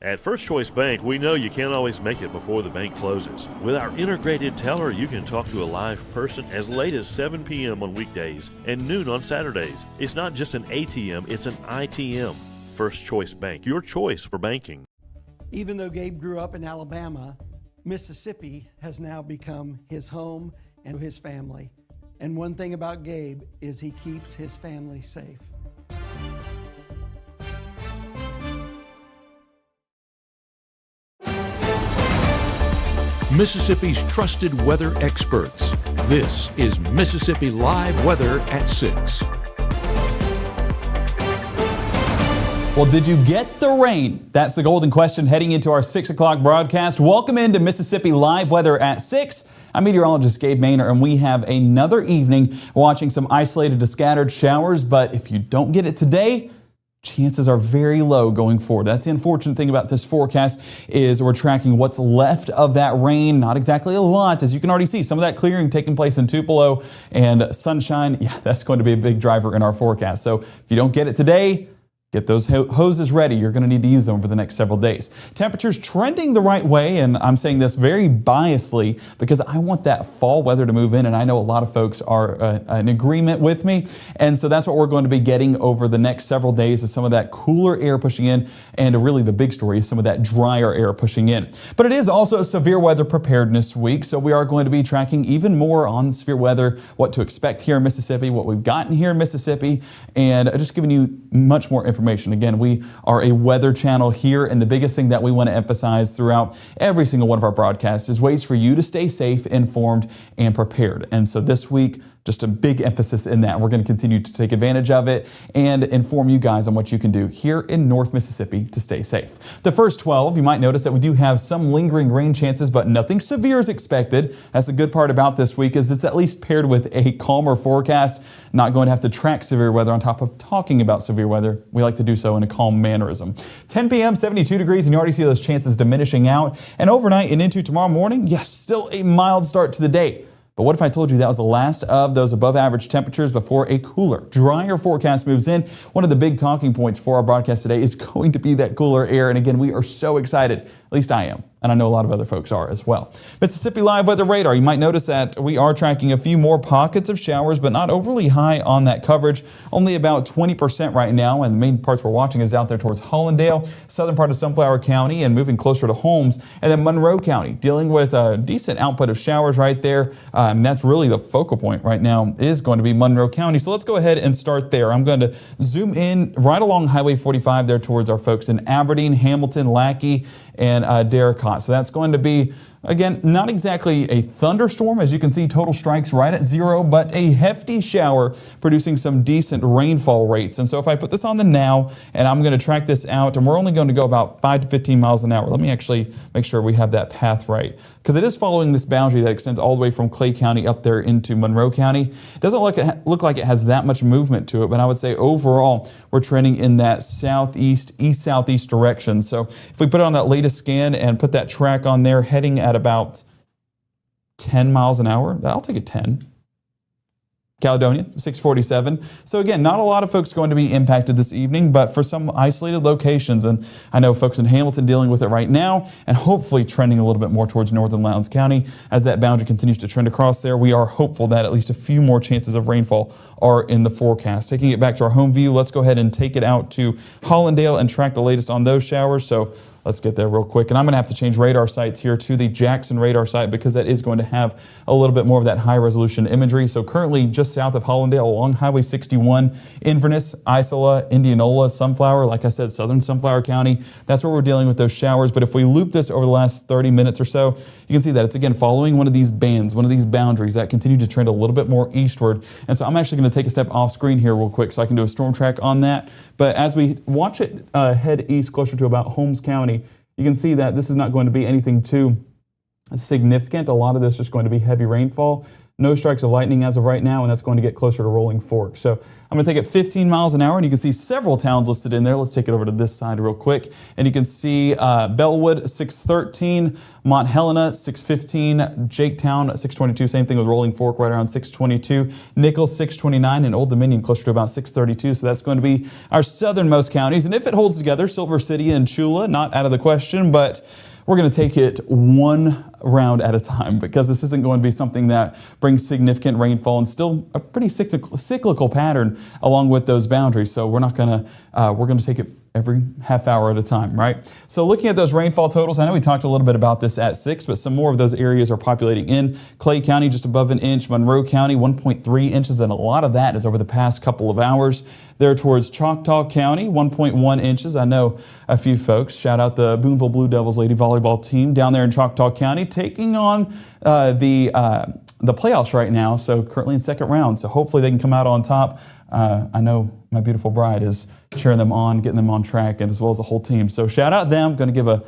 At First Choice Bank, we know you can't always make it before the bank closes. With our integrated teller, you can talk to a live person as late as 7 p.m. on weekdays and noon on Saturdays. It's not just an ATM, it's an ITM. First Choice Bank, your choice for banking. Even though Gabe grew up in Alabama, Mississippi has now become his home and his family. And one thing about Gabe is he keeps his family safe. Mississippi's trusted weather experts. This is Mississippi Live Weather at 6. Well, did you get the rain? That's the golden question heading into our 6 o'clock broadcast. Welcome into Mississippi Live Weather at 6. I'm meteorologist Gabe Maynor, and we have another evening watching some isolated to scattered showers. But if you don't get it today, chances are very low going forward. That's the unfortunate thing about this forecast is we're tracking what's left of that rain. Not exactly a lot, as you can already see some of that clearing taking place in Tupelo and sunshine. Yeah, that's going to be a big driver in our forecast. So if you don't get it today, get those hoses ready. You're going to need to use them over the next several days. Temperatures trending the right way, and I'm saying this very biasly because I want that fall weather to move in, and I know a lot of folks are in agreement with me. And so that's what we're going to be getting over the next several days is some of that cooler air pushing in, and really the big story is some of that drier air pushing in. But it is also severe weather preparedness week, so we are going to be tracking even more on severe weather, what to expect here in Mississippi, what we've gotten here in Mississippi, and just giving you much more information. Again, we are a weather channel here, and the biggest thing that we want to emphasize throughout every single one of our broadcasts is ways for you to stay safe, informed, and prepared. And so this week, just a big emphasis in that. We're going to continue to take advantage of it and inform you guys on what you can do here in North Mississippi to stay safe. The first 12, you might notice that we do have some lingering rain chances, but nothing severe is expected. That's the good part about this week is it's at least paired with a calmer forecast. Not going to have to track severe weather on top of talking about severe weather. We like to do so in a calm mannerism. 10 p.m., 72 degrees, and you already see those chances diminishing out. And overnight and into tomorrow morning, yes, still a mild start to the day. But what if I told you that was the last of those above average temperatures before a cooler, drier forecast moves in? One of the big talking points for our broadcast today is going to be that cooler air. And again, we are so excited. At least I am. And I know a lot of other folks are as well. Mississippi Live Weather Radar. You might notice that we are tracking a few more pockets of showers, but not overly high on that coverage. Only about 20% right now. And the main parts we're watching is out there towards Hollandale, southern part of Sunflower County, and moving closer to Holmes. And then Monroe County, dealing with a decent output of showers right there. And that's really the focal point right now is going to be Monroe County. So let's go ahead and start there. I'm going to zoom in right along Highway 45 there towards our folks in Aberdeen, Hamilton, Lackey, and Darracott. So that's going to be, again, not exactly a thunderstorm. As you can see, total strikes right at 0, but a hefty shower producing some decent rainfall rates. And so if I put this on the now, and I'm going to track this out, and we're only going to go about 5 to 15 miles an hour. Let me actually make sure we have that path right, because it is following this boundary that extends all the way from Clay County up there into Monroe County. It doesn't look like it has that much movement to it, but I would say overall we're trending in that southeast, east-southeast direction. So if we put it on that latest scan and put that track on there, heading at about 10 miles an hour. I'll take a 10. Caledonia, 647. So again, not a lot of folks going to be impacted this evening, but for some isolated locations, and I know folks in Hamilton dealing with it right now, and hopefully trending a little bit more towards northern Lowndes County. As that boundary continues to trend across there, we are hopeful that at least a few more chances of rainfall are in the forecast. Taking it back to our home view, let's go ahead and take it out to Hollandale and track the latest on those showers. So let's get there real quick. And I'm going to have to change radar sites here to the Jackson radar site because that is going to have a little bit more of that high resolution imagery. So currently just south of Hollandale along Highway 61, Inverness, Isola, Indianola, Sunflower, like I said, southern Sunflower County. That's where we're dealing with those showers. But if we loop this over the last 30 minutes or so, you can see that it's again following one of these bands, one of these boundaries that continue to trend a little bit more eastward. And so I'm actually going to take a step off screen here real quick so I can do a storm track on that. But as we watch it head east closer to about Holmes County, you can see that this is not going to be anything too significant. A lot of this is just going to be heavy rainfall. No strikes of lightning as of right now, and that's going to get closer to Rolling Fork. So I'm going to take it 15 miles an hour, and you can see several towns listed in there. Let's take it over to this side real quick. And you can see Bellwood, 613, Mont Helena, 615, Jaketown, 622. Same thing with Rolling Fork, right around 622. Nichols, 629, and Old Dominion closer to about 632. So that's going to be our southernmost counties. And if it holds together, Silver City and Chula, not out of the question, but we're going to take it one round at a time because this isn't going to be something that brings significant rainfall and still a pretty cyclical pattern along with those boundaries. So we're going to take it every half hour at a time, right? So looking at those rainfall totals, I know we talked a little bit about this at 6, but some more of those areas are populating in. Clay County, just above an inch. Monroe County, 1.3 inches, and a lot of that is over the past couple of hours. There towards Choctaw County, 1.1 inches. I know a few folks. Shout out the Boonville Blue Devils lady volleyball team down there in Choctaw County, taking on the playoffs right now, so currently in second round. So hopefully they can come out on top. I know my beautiful bride is cheering them on, getting them on track, and as well as the whole team. So shout out them. Going to give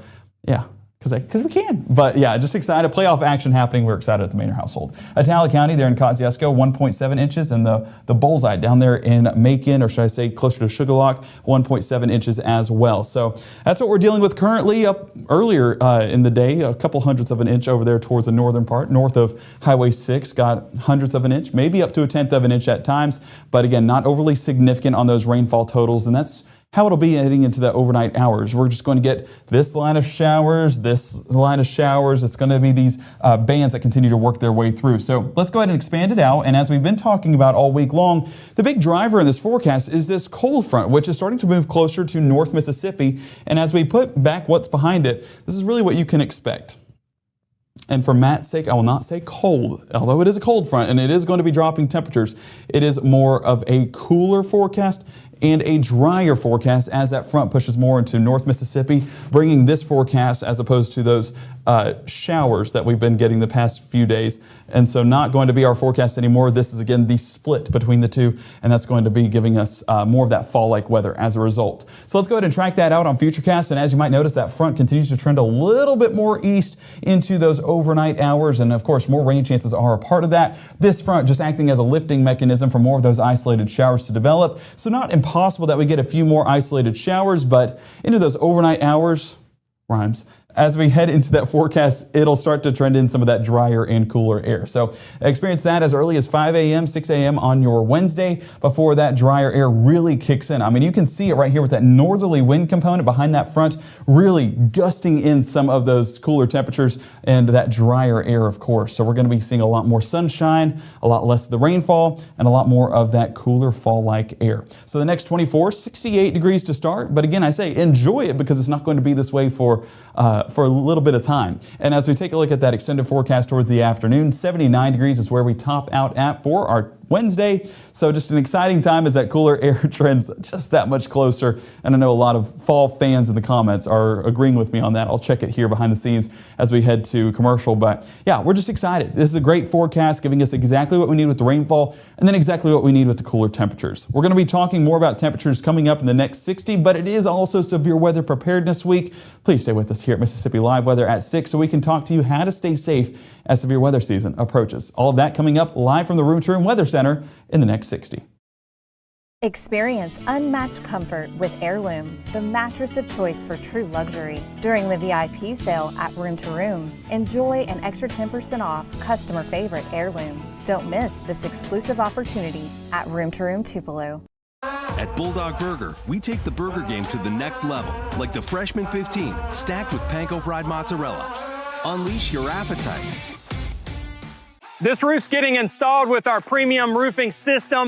because we can. But yeah, just excited. Playoff action happening. We're excited at the Manor household. Atala County there in Kosciuszko, 1.7 inches. And the Bullseye down there in Macon, or should I say closer to Sugarlock, 1.7 inches as well. So that's what we're dealing with currently. Up earlier in the day, a couple hundredths of an inch over there towards the northern part, north of Highway 6, got hundredths of an inch, maybe up to a tenth of an inch at times. But again, not overly significant on those rainfall totals. And that's how it'll be heading into the overnight hours. We're just going to get this line of showers, this line of showers. It's going to be these bands that continue to work their way through. So let's go ahead and expand it out. And as we've been talking about all week long, the big driver in this forecast is this cold front, which is starting to move closer to North Mississippi. And as we put back what's behind it, this is really what you can expect. And for Matt's sake, I will not say cold, although it is a cold front and it is going to be dropping temperatures. It is more of a cooler forecast and a drier forecast as that front pushes more into North Mississippi, bringing this forecast as opposed to those showers that we've been getting the past few days. And so not going to be our forecast anymore. This is again the split between the two, and that's going to be giving us more of that fall-like weather as a result. So let's go ahead and track that out on Futurecast. And as you might notice, that front continues to trend a little bit more east into those overnight hours. And of course, more rain chances are a part of that. This front just acting as a lifting mechanism for more of those isolated showers to develop. So not impossible that we get a few more isolated showers, but into those overnight hours, rhymes. As we head into that forecast, it'll start to trend in some of that drier and cooler air. So experience that as early as 5 a.m., 6 a.m. on your Wednesday before that drier air really kicks in. I mean, you can see it right here with that northerly wind component behind that front, really gusting in some of those cooler temperatures and that drier air, of course. So we're going to be seeing a lot more sunshine, a lot less of the rainfall, and a lot more of that cooler fall-like air. So the next 24, 68 degrees to start. But again, I say enjoy it because it's not going to be this way for a little bit of time. And as we take a look at that extended forecast towards the afternoon, 79 degrees is where we top out at for our Wednesday. So just an exciting time as that cooler air trends just that much closer. And I know a lot of fall fans in the comments are agreeing with me on that. I'll check it here behind the scenes as we head to commercial. But yeah, we're just excited. This is a great forecast giving us exactly what we need with the rainfall and then exactly what we need with the cooler temperatures. We're going to be talking more about temperatures coming up in the next 60, but it is also Severe Weather Preparedness Week. Please stay with us here at Mississippi Live Weather at 6 so we can talk to you how to stay safe as severe weather season approaches. All of that coming up live from the Room to Room Weather Center in the next 60. Experience unmatched comfort with Heirloom, the mattress of choice for true luxury. During the VIP sale at Room to Room, enjoy an extra 10% off customer favorite Heirloom. Don't miss this exclusive opportunity at Room to Room Tupelo. At Bulldog Burger, we take the burger game to the next level, like the Freshman 15, stacked with panko fried mozzarella. Unleash your appetite. This roof's getting installed with our premium roofing system.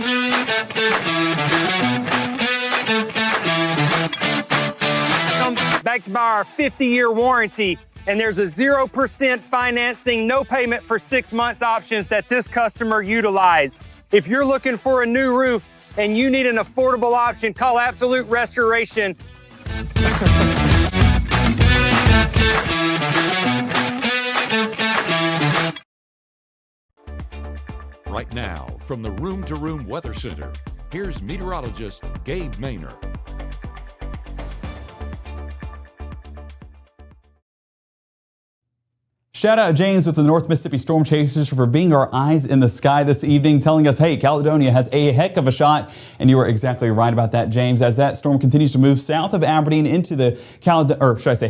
Backed by our 50-year warranty. And there's a 0% financing, no payment for 6 months options that this customer utilized. If you're looking for a new roof and you need an affordable option, call Absolute Restoration. Right now, from the Room to Room Weather Center, here's meteorologist Gabe Maynor. Shout out James with the North Mississippi Storm Chasers for being our eyes in the sky this evening, telling us, hey, Caledonia has a heck of a shot. And you are exactly right about that, James, as that storm continues to move south of Aberdeen into the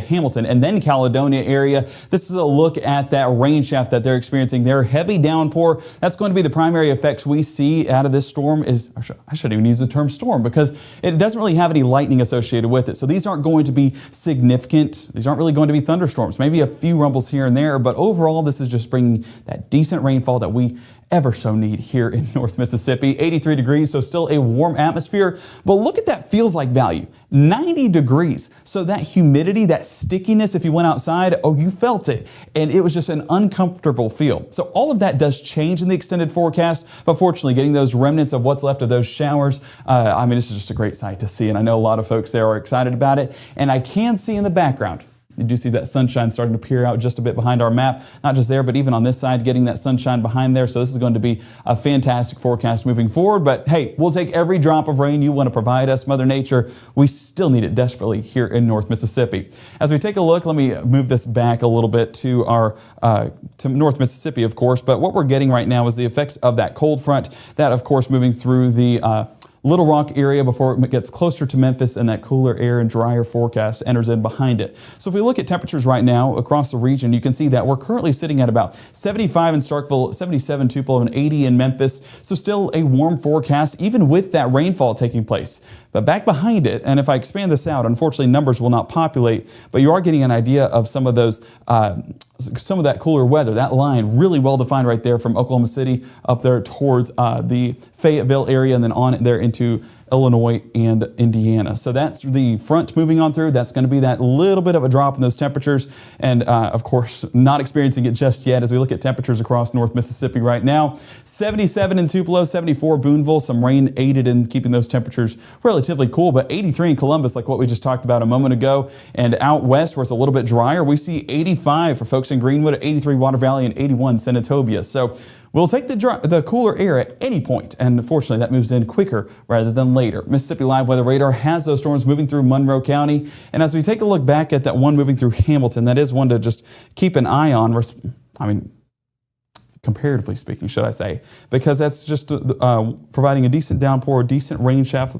Hamilton and then Caledonia area. This is a look at that rain shaft that they're experiencing. Their heavy downpour, that's going to be the primary effects we see out of this storm. I shouldn't even use the term storm because it doesn't really have any lightning associated with it. So these aren't going to be significant. These aren't really going to be thunderstorms. Maybe a few rumbles here and there. But overall, this is just bringing that decent rainfall that we ever so need here in North Mississippi. 83 degrees, so still a warm atmosphere. But look at that feels like value. 90 degrees. So that humidity, that stickiness, if you went outside, oh, you felt it. And it was just an uncomfortable feel. So all of that does change in the extended forecast. But fortunately, getting those remnants of what's left of those showers, this is just a great sight to see. And I know a lot of folks there are excited about it. And I can see in the background, you do see that sunshine starting to peer out just a bit behind our map. Not just there, but even on this side, getting that sunshine behind there. So this is going to be a fantastic forecast moving forward. But hey, we'll take every drop of rain you want to provide us, Mother Nature. We still need it desperately here in North Mississippi. As we take a look, let me move this back a little bit to our to North Mississippi, of course. But what we're getting right now is the effects of that cold front. That, of course, moving through the Little Rock area before it gets closer to Memphis, and that cooler air and drier forecast enters in behind it. So if we look at temperatures right now across the region, you can see that we're currently sitting at about 75 in Starkville, 77 Tupelo, and 80 in Memphis. So still a warm forecast, even with that rainfall taking place. But back behind it, and if I expand this out, unfortunately numbers will not populate, but you are getting an idea of some of those some of that cooler weather. That line really well defined right there from Oklahoma City up there towards the Fayetteville area and then on there into Illinois and Indiana. So that's the front moving on through. That's going to be that little bit of a drop in those temperatures. And of course, not experiencing it just yet as we look at temperatures across North Mississippi right now. 77 in Tupelo, 74 Boonville. Some rain aided in keeping those temperatures relatively cool, but 83 in Columbus, like what we just talked about a moment ago. And out west where it's a little bit drier, we see 85 for folks in Greenwood, 83 Water Valley, and 81 Senatobia. So we'll take the cooler air at any point, and unfortunately that moves in quicker rather than later. Mississippi Live Weather Radar has those storms moving through Monroe County, and as we take a look back at that one moving through Hamilton, that is one to just keep an eye on. Comparatively speaking, should I say, because that's just providing a decent downpour, decent rain shaft,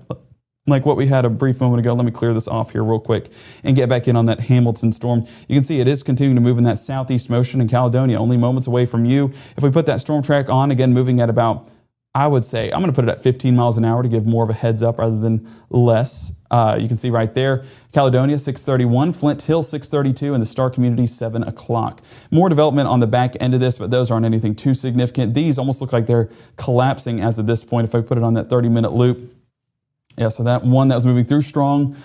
like what we had a brief moment ago. Let me clear this off here real quick and get back in on that Hamilton storm. You can see it is continuing to move in that southeast motion in Caledonia, only moments away from you. If we put that storm track on, again, moving at about, I would say, I'm going to put it at 15 miles an hour to give more of a heads up rather than less. You can see right there, Caledonia 631, Flint Hill 632, and the Star Community 7 o'clock. More development on the back end of this, but those aren't anything too significant. These almost look like they're collapsing as of this point. If I put it on that 30-minute loop, yeah, so that one that was moving through strong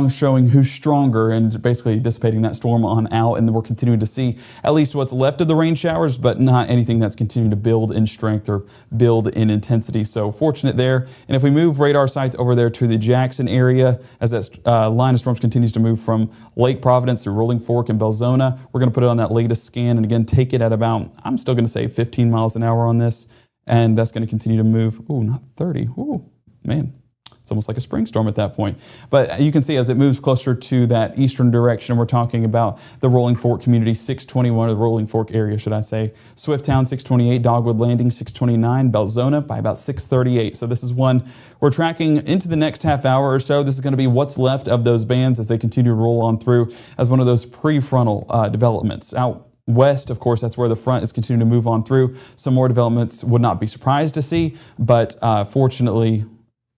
showing who's stronger and basically dissipating that storm on out. And then we're continuing to see at least what's left of the rain showers, but not anything that's continuing to build in strength or build in intensity. So fortunate there. And if we move radar sites over there to the Jackson area, as that line of storms continues to move from Lake Providence to Rolling Fork and Belzona, we're going to put it on that latest scan and again take it at about, I'm still going to say 15 miles an hour on this. And that's going to continue to move. Ooh, not 30. Ooh, man. It's almost like a spring storm at that point. But you can see as it moves closer to that eastern direction, we're talking about the Rolling Fork community, 621, or the Rolling Fork area, should I say. Swifttown, 628, Dogwood Landing, 629, Belzona by about 638. So this is one we're tracking into the next half hour or so. This is going to be what's left of those bands as they continue to roll on through as one of those prefrontal developments. Out west, of course, that's where the front is continuing to move on through. Some more developments would not be surprised to see, but fortunately,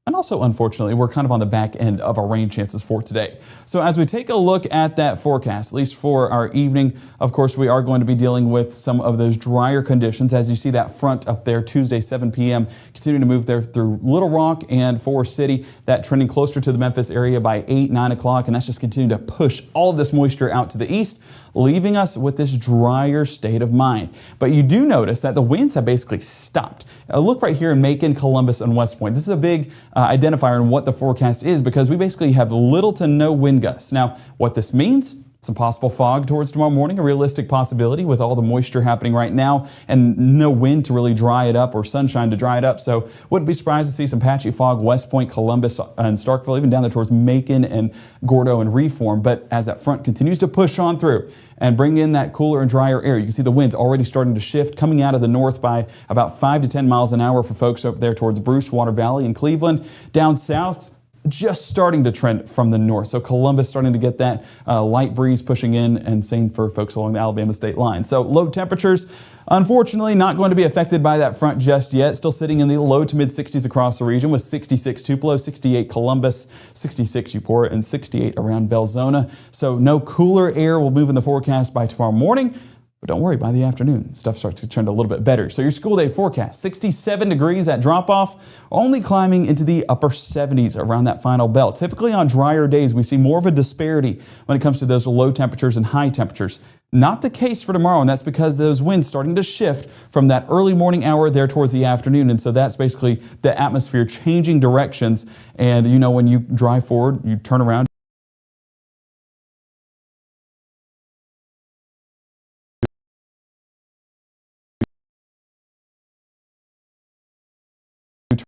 and also, unfortunately, we're kind of on the back end of our rain chances for today. So as we take a look at that forecast, at least for our evening, of course, we are going to be dealing with some of those drier conditions. As you see that front up there, Tuesday, 7 p.m., continuing to move there through Little Rock and Forest City, that trending closer to the Memphis area by 8, 9 o'clock, and that's just continuing to push all of this moisture out to the east, leaving us with this drier state of mind. But you do notice that the winds have basically stopped. Look right here in Macon, Columbus, and West Point. This is a big identifier in what the forecast is because we basically have little to no wind gusts. Now, what this means, Some possible fog towards tomorrow morning, a realistic possibility with all the moisture happening right now and no wind to really dry it up or sunshine to dry it up. So wouldn't be surprised to see some patchy fog, West Point, Columbus, and Starkville, even down there towards Macon and Gordo and Reform. But as that front continues to push on through and bring in that cooler and drier air, you can see the winds already starting to shift, coming out of the north by about 5 to 10 miles an hour for folks up there towards Bruce, Water Valley, and Cleveland. Down south, just starting to trend from the north. So Columbus starting to get that light breeze pushing in, and same for folks along the Alabama state line. So low temperatures, unfortunately, not going to be affected by that front just yet. Still sitting in the low to mid 60s across the region with 66 Tupelo, 68 Columbus, 66 Eupora, and 68 around Belzona. So no cooler air will move in the forecast by tomorrow morning. But don't worry, by the afternoon, stuff starts to trend a little bit better. So your school day forecast, 67 degrees at drop-off, only climbing into the upper 70s around that final belt. Typically on drier days, we see more of a disparity when it comes to those low temperatures and high temperatures. Not the case for tomorrow, and that's because those winds starting to shift from that early morning hour there towards the afternoon. And so that's basically the atmosphere changing directions. And you know, when you drive forward, you turn around,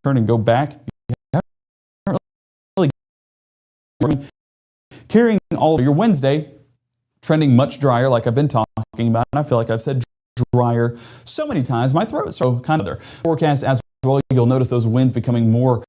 turn and go back. Carrying all of your Wednesday, trending much drier like I've been talking about, and I feel like I've said drier so many times, my throat's so kind of there. Forecast as well, you'll notice those winds becoming more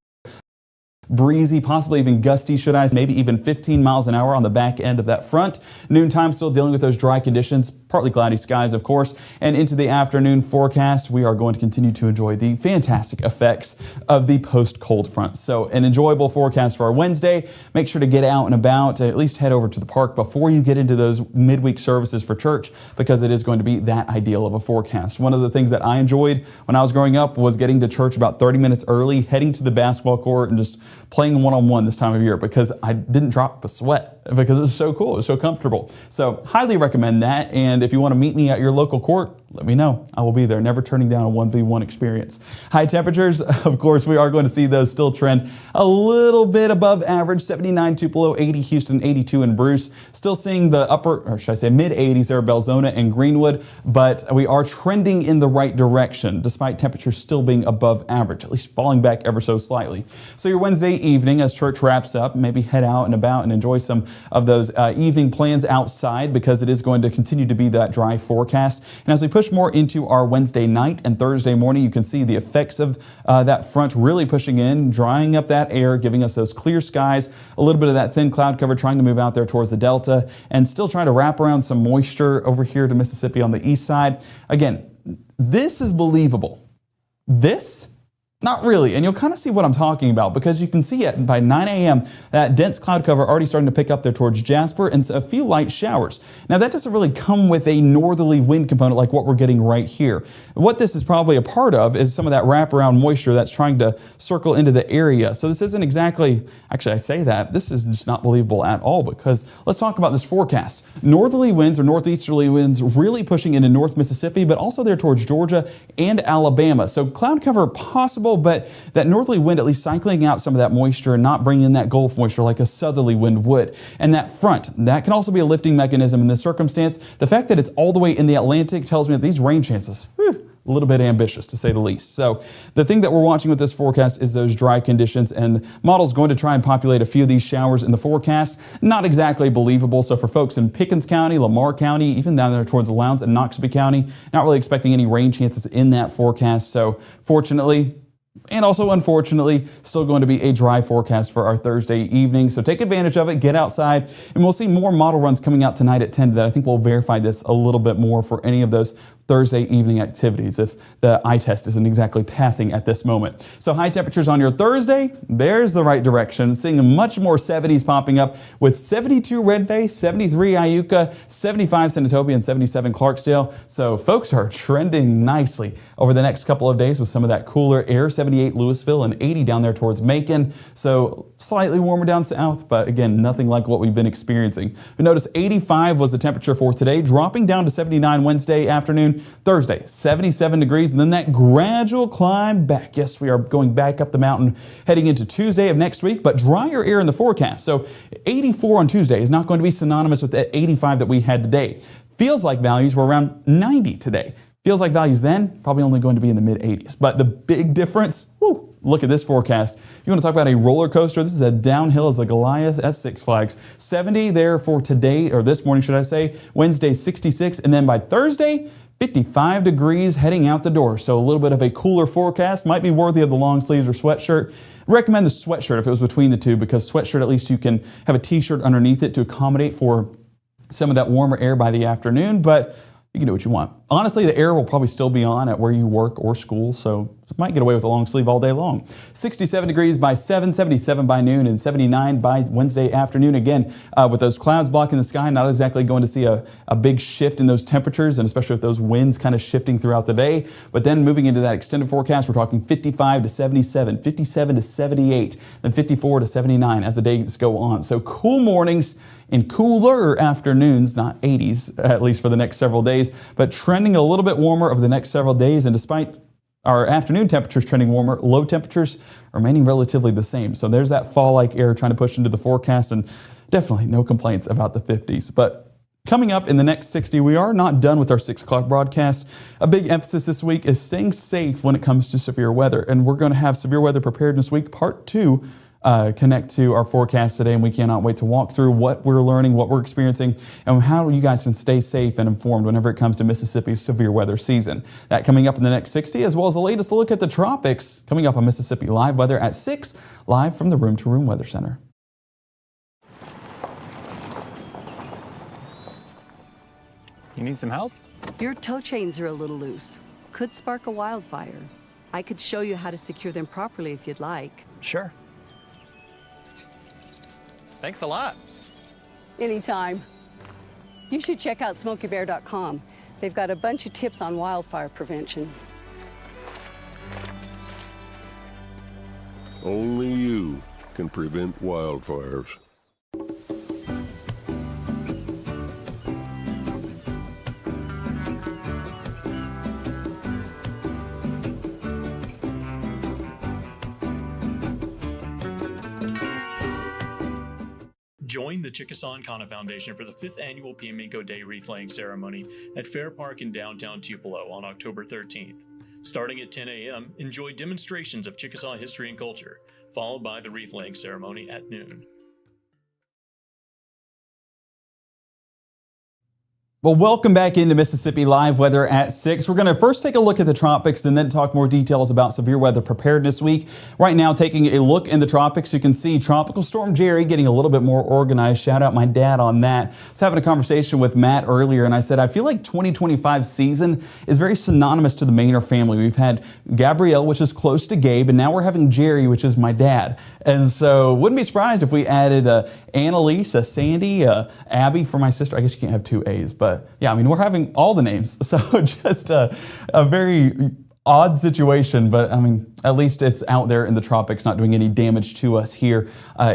breezy, possibly even gusty, should I say, maybe even 15 miles an hour on the back end of that front. Noontime still dealing with those dry conditions, partly cloudy skies, of course, and into the afternoon forecast, we are going to continue to enjoy the fantastic effects of the post-cold front. So an enjoyable forecast for our Wednesday. Make sure to get out and about, at least head over to the park before you get into those midweek services for church, because it is going to be that ideal of a forecast. One of the things that I enjoyed when I was growing up was getting to church about 30 minutes early, heading to the basketball court and just playing one-on-one this time of year, because I didn't drop a sweat because it was so cool, it was so comfortable. So highly recommend that, and if you want to meet me at your local court, let me know. I will be there, never turning down a 1v1 experience. High temperatures, of course, we are going to see those still trend a little bit above average, 79 Tupelo, 80 Houston, 82 in Bruce. Still seeing the upper, or should I say mid-80s there, Belzona and Greenwood, but we are trending in the right direction despite temperatures still being above average, at least falling back ever so slightly. So your Wednesday evening as church wraps up, maybe head out and about and enjoy some of those evening plans outside, because it is going to continue to be that dry forecast. And as we push more into our Wednesday night and Thursday morning, you can see the effects of that front really pushing in, drying up that air, giving us those clear skies, a little bit of that thin cloud cover trying to move out there towards the Delta, and still trying to wrap around some moisture over here to Mississippi on the east side. Again, this is believable. This, not really, and you'll kind of see what I'm talking about, because you can see it by 9 a.m. that dense cloud cover already starting to pick up there towards Jasper, and a few light showers. Now that doesn't really come with a northerly wind component like what we're getting right here. What this is probably a part of is some of that wraparound moisture that's trying to circle into the area. So this isn't exactly, actually I say that, this is just not believable at all, because let's talk about this forecast. Northerly winds or northeasterly winds really pushing into North Mississippi, but also there towards Georgia and Alabama. So cloud cover possible, but that northerly wind at least cycling out some of that moisture and not bringing in that Gulf moisture like a southerly wind would. And that front, that can also be a lifting mechanism in this circumstance. The fact that it's all the way in the Atlantic tells me that these rain chances, a little bit ambitious to say the least. So the thing that we're watching with this forecast is those dry conditions, and models going to try and populate a few of these showers in the forecast. Not exactly believable. So for folks in Pickens County, Lamar County, even down there towards Lowndes and Noxubee County, not really expecting any rain chances in that forecast. So fortunately, and also, unfortunately, still going to be a dry forecast for our Thursday evening. So take advantage of it, get outside, and we'll see more model runs coming out tonight at 10 that I think will verify this a little bit more for any of those Thursday evening activities if the eye test isn't exactly passing at this moment. So high temperatures on your Thursday, there's the right direction. Seeing much more 70s popping up with 72 Red Bay, 73 Iuka, 75 Senatobia, and 77 Clarksdale. So folks are trending nicely over the next couple of days with some of that cooler air, 78 Louisville and 80 down there towards Macon. So slightly warmer down south, but again, nothing like what we've been experiencing. But notice 85 was the temperature for today, dropping down to 79 Wednesday afternoon. Thursday, 77 degrees, and then that gradual climb back. Yes, we are going back up the mountain heading into Tuesday of next week, but drier air in the forecast. So 84 on Tuesday is not going to be synonymous with that 85 that we had today. Feels like values were around 90 today. Feels like values then, probably only going to be in the mid-80s. But the big difference, look at this forecast. You want to talk about a roller coaster? This is a downhill as a Goliath at Six Flags. 70 there for today, or this morning, should I say. Wednesday, 66. And then by Thursday, 55 degrees heading out the door. So a little bit of a cooler forecast. Might be worthy of the long sleeves or sweatshirt. Recommend the sweatshirt if it was between the two, because sweatshirt, at least you can have a t-shirt underneath it to accommodate for some of that warmer air by the afternoon. But you can do what you want. Honestly, the air will probably still be on at where you work or school, so you might get away with a long sleeve all day long. 67 degrees by 7, 77 by noon, and 79 by Wednesday afternoon. Again, with those clouds blocking the sky, not exactly going to see a big shift in those temperatures, and especially with those winds kind of shifting throughout the day. But then moving into that extended forecast, we're talking 55 to 77, 57 to 78, then 54 to 79 as the days go on. So cool mornings and cooler afternoons, not 80s, at least for the next several days, but trending a little bit warmer over the next several days. And despite our afternoon temperatures trending warmer, low temperatures remaining relatively the same. So there's that fall-like air trying to push into the forecast, and definitely no complaints about the 50s. But coming up in the next 60, we are not done with our 6 o'clock broadcast. A big emphasis this week is staying safe when it comes to severe weather. And we're going to have Severe Weather Preparedness Week Part 2 connect to our forecast today, and we cannot wait to walk through what we're learning, what we're experiencing, and how you guys can stay safe and informed whenever it comes to Mississippi's severe weather season. That coming up in the next 60, as well as the latest look at the tropics coming up on Mississippi Live Weather at 6, live from the Room to Room Weather Center. You need some help? Your tow chains are a little loose. Could spark a wildfire. I could show you how to secure them properly if you'd like. Sure. Thanks a lot. Anytime. You should check out SmokeyBear.com. They've got a bunch of tips on wildfire prevention. Only you can prevent wildfires. Join the Chickasaw and Kana Foundation for the 5th annual Piamico Day wreath laying ceremony at Fair Park in downtown Tupelo on October 13th. Starting at 10 a.m., enjoy demonstrations of Chickasaw history and culture, followed by the wreath laying ceremony at noon. Well, welcome back into Mississippi Live Weather at 6. We're going to first take a look at the tropics and then talk more details about Severe Weather Preparedness Week. Right now, taking a look in the tropics, you can see Tropical Storm Jerry getting a little bit more organized. Shout out my dad on that. I was having a conversation with Matt earlier, and I said, I feel like 2025 season is very synonymous to the Maynor family. We've had Gabrielle, which is close to Gabe, and now we're having Jerry, which is my dad. And so wouldn't be surprised if we added Annalise, Sandy, Abby for my sister. I guess you can't have two A's, but yeah, I mean, we're having all the names. So just a very odd situation, but I mean, at least it's out there in the tropics, not doing any damage to us here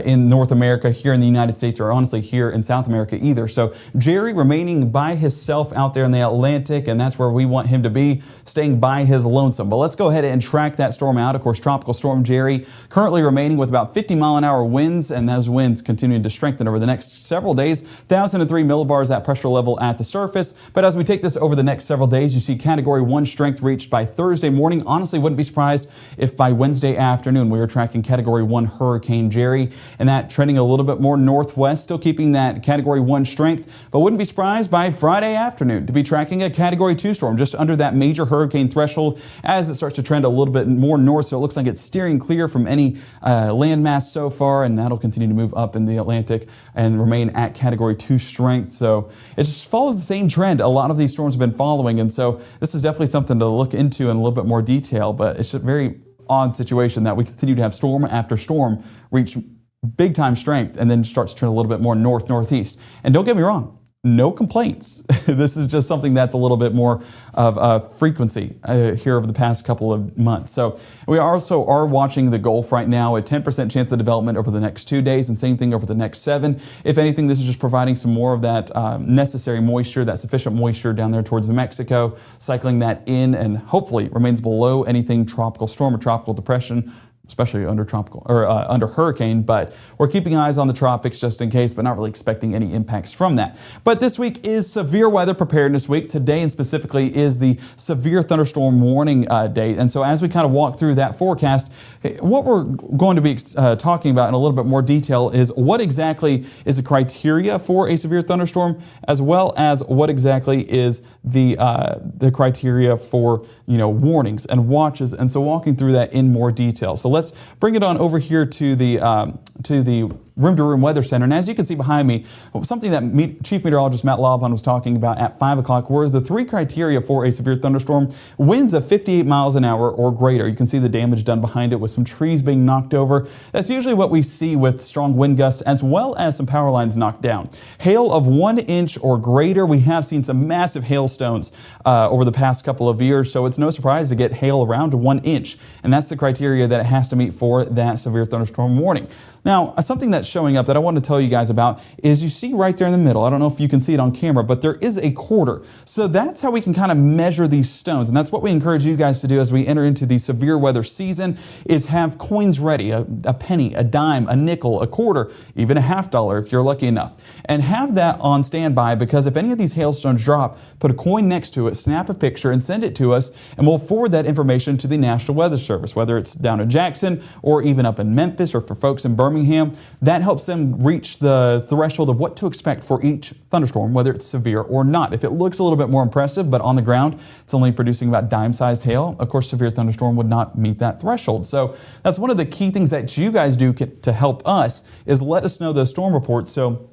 in North America, here in the United States, or honestly here in South America either. So Jerry remaining by himself out there in the Atlantic, and that's where we want him to be, staying by his lonesome. But let's go ahead and track that storm out. Of course, Tropical Storm Jerry currently remaining with about 50-mile-an-hour winds, and those winds continuing to strengthen over the next several days. 1,003 millibars, that pressure level at the surface. But as we take this over the next several days, you see Category 1 strength reached by Thursday morning. Honestly, wouldn't be surprised if by Wednesday afternoon we were tracking Category 1 Hurricane Jerry, and that trending a little bit more northwest, still keeping that Category 1 strength, but wouldn't be surprised by Friday afternoon to be tracking a Category 2 storm just under that major hurricane threshold as it starts to trend a little bit more north. So it looks like it's steering clear from any landmass so far, and that'll continue to move up in the Atlantic and remain at Category 2 strength. So it just follows the same trend a lot of these storms have been following, and so this is definitely something to look into in a little bit more detail, but it's a very odd situation that we continue to have storm after storm reach big time strength and then starts to turn a little bit more northeast. And don't get me wrong, no complaints. This is just something that's a little bit more of a frequency here over the past couple of months. So we also are watching the Gulf right now, a 10% chance of development over the next 2 days, and same thing over the next 7. If anything, this is just providing some more of that necessary moisture, that sufficient moisture down there towards Mexico, cycling that in, and hopefully remains below anything tropical storm or tropical depression, especially under tropical or under hurricane, but we're keeping eyes on the tropics just in case, but not really expecting any impacts from that. But this week is Severe Weather Preparedness Week. Today and specifically is the Severe Thunderstorm Warning Day. And so as we kind of walk through that forecast, what we're going to be talking about in a little bit more detail is what exactly is the criteria for a severe thunderstorm, as well as what exactly is the criteria for, warnings and watches. And so walking through that in more detail. So let's bring it on over here to the room-to-room weather center. And as you can see behind me, something that Chief Meteorologist Matt Laubon was talking about at 5 o'clock were the 3 criteria for a severe thunderstorm: winds of 58 miles an hour or greater. You can see the damage done behind it with some trees being knocked over. That's usually what we see with strong wind gusts, as well as some power lines knocked down. Hail of 1 inch or greater. We have seen some massive hailstones over the past couple of years, so it's no surprise to get hail around 1 inch. And that's the criteria that it has to meet for that severe thunderstorm warning. Now, something that's showing up that I want to tell you guys about is you see right there in the middle, I don't know if you can see it on camera, but there is a quarter. So that's how we can kind of measure these stones. And that's what we encourage you guys to do as we enter into the severe weather season, is have coins ready, a penny, a dime, a nickel, a quarter, even a $50 if you're lucky enough. And have that on standby, because if any of these hailstones drop, put a coin next to it, snap a picture and send it to us, and we'll forward that information to the National Weather Service, whether it's down in Jackson or even up in Memphis, or for folks in Birmingham. That helps them reach the threshold of what to expect for each thunderstorm, whether it's severe or not. If it looks a little bit more impressive, but on the ground it's only producing about dime-sized hail, of course severe thunderstorm would not meet that threshold. So that's one of the key things that you guys do to help us, is let us know those storm reports. So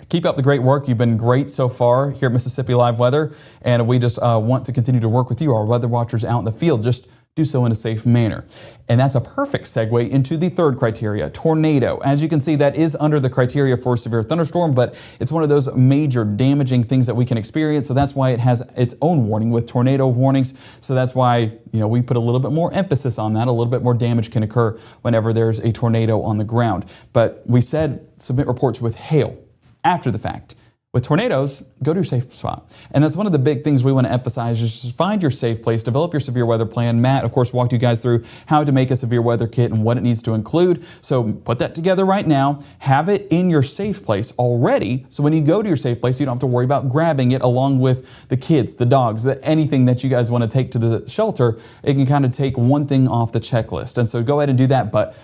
keep up the great work. You've been great so far here at Mississippi Live Weather, and we just want to continue to work with you, our weather watchers out in the field. Just do so in a safe manner. And that's a perfect segue into the 3rd criteria, tornado. As you can see, that is under the criteria for severe thunderstorm, but it's one of those major damaging things that we can experience. So that's why it has its own warning with tornado warnings. So that's why, we put a little bit more emphasis on that. A little bit more damage can occur whenever there's a tornado on the ground. But we said submit reports with hail after the fact. With tornadoes, go to your safe spot. And that's one of the big things we want to emphasize, is just find your safe place, develop your severe weather plan. Matt, of course, walked you guys through how to make a severe weather kit and what it needs to include. So put that together right now, have it in your safe place already. So when you go to your safe place, you don't have to worry about grabbing it along with the kids, the dogs, anything that you guys want to take to the shelter. It can kind of take one thing off the checklist. And so go ahead and do that. But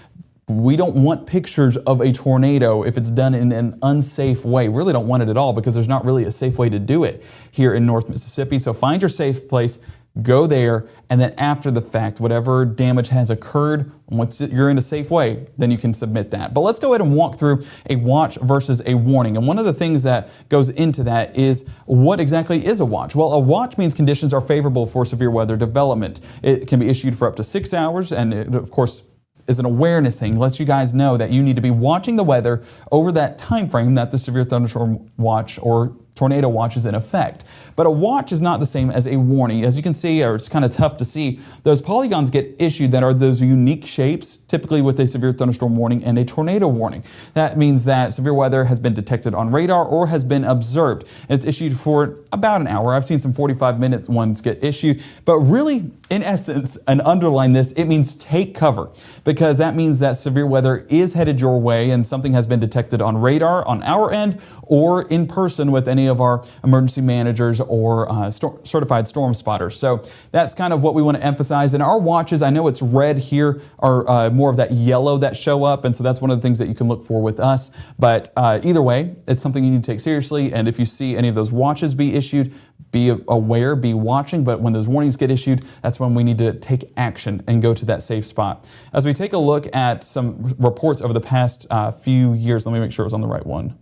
we don't want pictures of a tornado if it's done in an unsafe way. We really don't want it at all, because there's not really a safe way to do it here in North Mississippi. So find your safe place, go there, and then after the fact, whatever damage has occurred, once you're in a safe way, then you can submit that. But let's go ahead and walk through a watch versus a warning. And one of the things that goes into that is, what exactly is a watch? Well, a watch means conditions are favorable for severe weather development. It can be issued for up to 6 hours, and it, of course, is an awareness thing. Lets you guys know that you need to be watching the weather over that time frame that the severe thunderstorm watch or tornado watch is in effect. But a watch is not the same as a warning. As you can see, or it's kind of tough to see, those polygons get issued that are those unique shapes, typically with a severe thunderstorm warning and a tornado warning. That means that severe weather has been detected on radar or has been observed. It's issued for about an hour. I've seen some 45-minute ones get issued, but really, in essence, and underline this, it means take cover, because that means that severe weather is headed your way and something has been detected on radar on our end or in person with any of our emergency managers or certified storm spotters. So that's kind of what we want to emphasize. And our watches, I know it's red here, are more of that yellow that show up. And so that's one of the things that you can look for with us. But either way, it's something you need to take seriously. And if you see any of those watches be issued, be aware, be watching. But when those warnings get issued, that's when we need to take action and go to that safe spot. As we take a look at some reports over the past few years, let me make sure it was on the right one.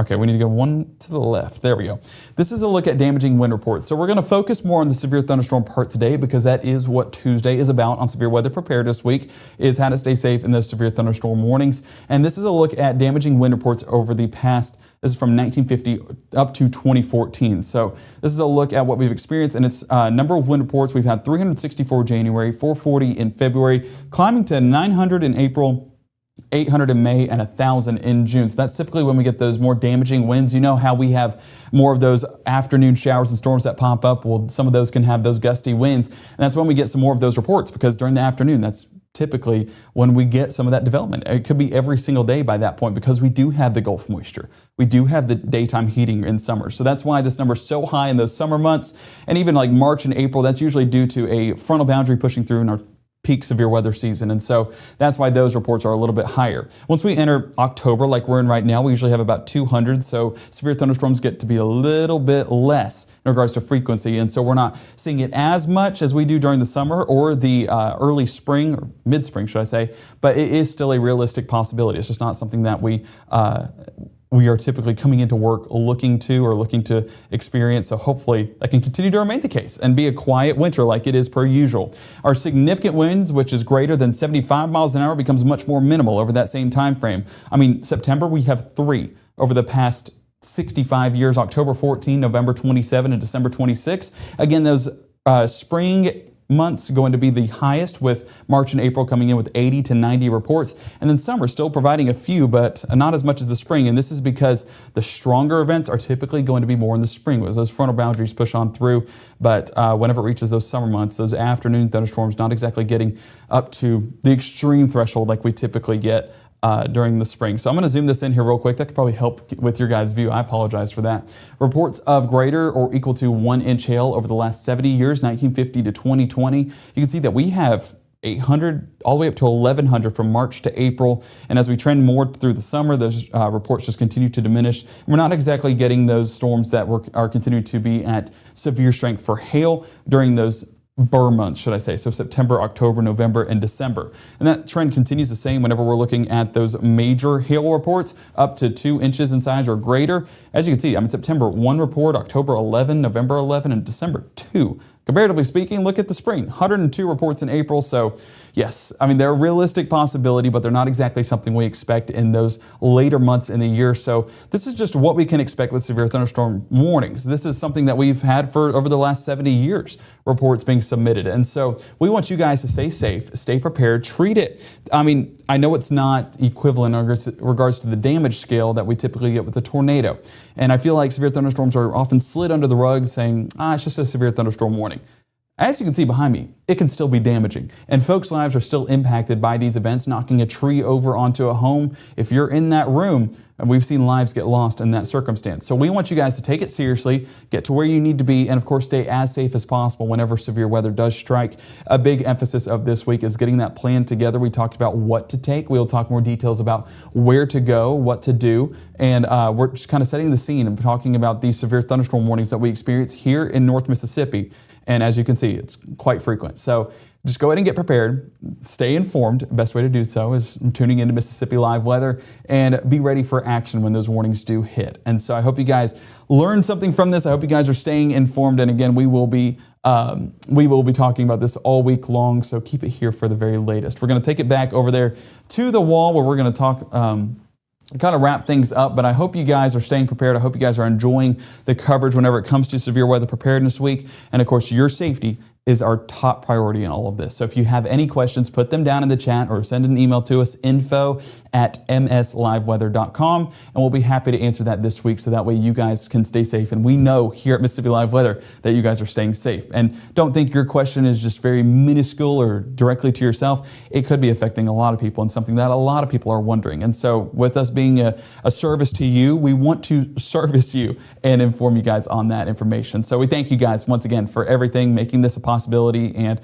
Okay, we need to go one to the left. There we go. This is a look at damaging wind reports. So we're going to focus more on the severe thunderstorm part today because that is what Tuesday is about on Severe Weather Preparedness Week, is how to stay safe in those severe thunderstorm warnings. And this is a look at damaging wind reports over the past, this is from 1950 up to 2014. So this is a look at what we've experienced, and it's number of wind reports. We've had 364 January, 440 in February, climbing to 900 in April, 800 in May, and 1,000 in June. So that's typically when we get those more damaging winds. You know how we have more of those afternoon showers and storms that pop up? Well, some of those can have those gusty winds, and that's when we get some more of those reports, because during the afternoon, that's typically when we get some of that development. It could be every single day by that point, because we do have the Gulf moisture. We do have the daytime heating in summer. So that's why this number is so high in those summer months. And even like March and April, that's usually due to a frontal boundary pushing through in our peak severe weather season. And so that's why those reports are a little bit higher. Once we enter October, like we're in right now, we usually have about 200. So severe thunderstorms get to be a little bit less in regards to frequency. And so we're not seeing it as much as we do during the summer or the early spring, or mid-spring, should I say. But it is still a realistic possibility. It's just not something that we are typically coming into work looking to experience. So hopefully that can continue to remain the case and be a quiet winter like it is per usual. Our significant winds, which is greater than 75 miles an hour, becomes much more minimal over that same time frame. I mean, September, we have 3 over the past 65 years, October 14, November 27, and December 26. Again, those spring months going to be the highest, with March and April coming in with 80 to 90 reports. And then summer still providing a few, but not as much as the spring. And this is because the stronger events are typically going to be more in the spring as those frontal boundaries push on through. But whenever it reaches those summer months, those afternoon thunderstorms not exactly getting up to the extreme threshold like we typically get during the spring. So I'm going to zoom this in here real quick. That could probably help with your guys' view. I apologize for that. Reports of greater or equal to 1 inch hail over the last 70 years, 1950 to 2020. You can see that we have 800 all the way up to 1,100 from March to April. And as we trend more through the summer, those reports just continue to diminish. We're not exactly getting those storms that are continuing to be at severe strength for hail during those Burr months, should I say. So September, October, November, and December. And that trend continues the same whenever we're looking at those major hail reports up to 2 inches in size or greater. As you can see, I mean, September 1 report, October 11, November 11, and December 2. Comparatively speaking, look at the spring, 102 reports in April. So yes, I mean, they're a realistic possibility, but they're not exactly something we expect in those later months in the year. So this is just what we can expect with severe thunderstorm warnings. This is something that we've had for over the last 70 years, reports being submitted. And so we want you guys to stay safe, stay prepared, treat it. I mean, I know it's not equivalent in regards to the damage scale that we typically get with a tornado. And I feel like severe thunderstorms are often slid under the rug saying, it's just a severe thunderstorm warning. As you can see behind me, it can still be damaging, and folks' lives are still impacted by these events. Knocking a tree over onto a home, if you're in that room, and we've seen lives get lost in that circumstance. So we want you guys to take it seriously, get to where you need to be, and of course stay as safe as possible whenever severe weather does strike. A big emphasis of this week is getting that plan together. We talked about what to take. We'll talk more details about where to go, what to do, and we're just kind of setting the scene and talking about these severe thunderstorm warnings that we experience here in North Mississippi. And as you can see, it's quite frequent. So just go ahead and get prepared, stay informed. Best way to do so is tuning into Mississippi Live Weather, and be ready for action when those warnings do hit. And so I hope you guys learned something from this. I hope you guys are staying informed. And again, we will be talking about this all week long. So keep it here for the very latest. We're going to take it back over there to the wall where we're going to talk, kind of wrap things up, but I hope you guys are staying prepared. I hope you guys are enjoying the coverage whenever it comes to Severe Weather Preparedness Week. And of course, your safety is our top priority in all of this. So if you have any questions, put them down in the chat or send an email to us, info@msliveweather.com, and we'll be happy to answer that this week so that way you guys can stay safe. And we know here at Mississippi Live Weather that you guys are staying safe. And don't think your question is just very minuscule or directly to yourself. It could be affecting a lot of people and something that a lot of people are wondering. And so with us being a service to you, we want to service you and inform you guys on that information. So we thank you guys once again for everything, making this a possibility, and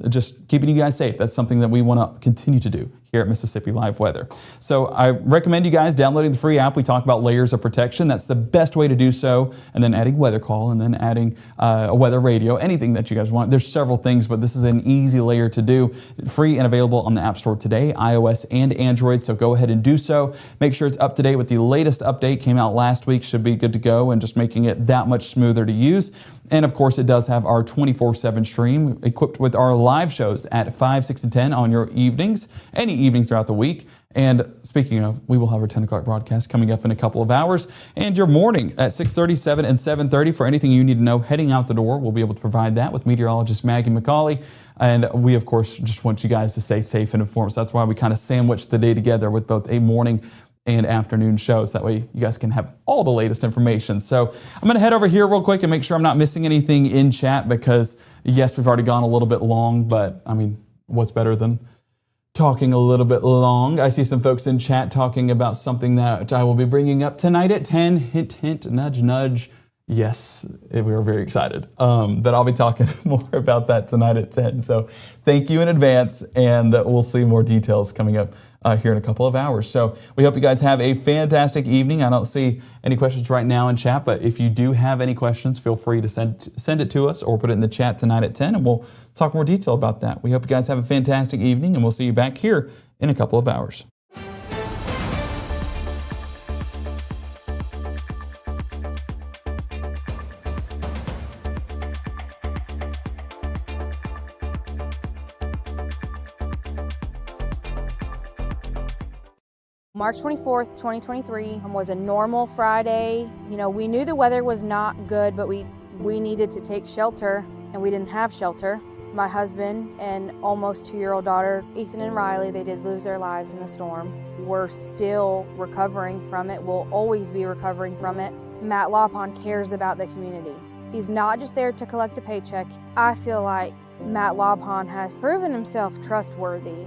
just keeping you guys safe. That's something that we want to continue to do here at Mississippi Live Weather. So I recommend you guys downloading the free app. We talk about layers of protection. That's the best way to do so. And then adding weather call, and then adding a weather radio, anything that you guys want. There's several things, but this is an easy layer to do. Free and available on the App Store today, iOS and Android. So go ahead and do so. Make sure it's up to date with the latest update. Came out last week, should be good to go, and just making it that much smoother to use. And of course, it does have our 24/7 stream equipped with our live shows at 5, 6, and 10 on your evenings, any evening throughout the week. And speaking of, we will have our 10 o'clock broadcast coming up in a couple of hours. And your morning at 6:30, 7, and 7:30 for anything you need to know heading out the door. We'll be able to provide that with meteorologist Maggie McCauley. And we, of course, just want you guys to stay safe and informed. So that's why we kind of sandwich the day together with both a morning and afternoon shows. That way you guys can have all the latest information. So I'm going to head over here real quick and make sure I'm not missing anything in chat, because yes, we've already gone a little bit long, but I mean, what's better than talking a little bit long? I see some folks in chat talking about something that I will be bringing up tonight at 10. Hint, hint, nudge, nudge. Yes, we are very excited. But I'll be talking more about that tonight at 10. So thank you in advance, and we'll see more details coming up here in a couple of hours. So we hope you guys have a fantastic evening. I don't see any questions right now in chat, but if you do have any questions, feel free to send it to us or put it in the chat tonight at 10, and we'll talk more detail about that. We hope you guys have a fantastic evening, and we'll see you back here in a couple of hours. March 24th, 2023 was a normal Friday. You know, we knew the weather was not good, but we needed to take shelter, and we didn't have shelter. My husband and almost 2-year-old daughter, Ethan and Riley, they did lose their lives in the storm. We're still recovering from it. We'll always be recovering from it. Matt Lopon cares about the community. He's not just there to collect a paycheck. I feel like Matt Lopon has proven himself trustworthy.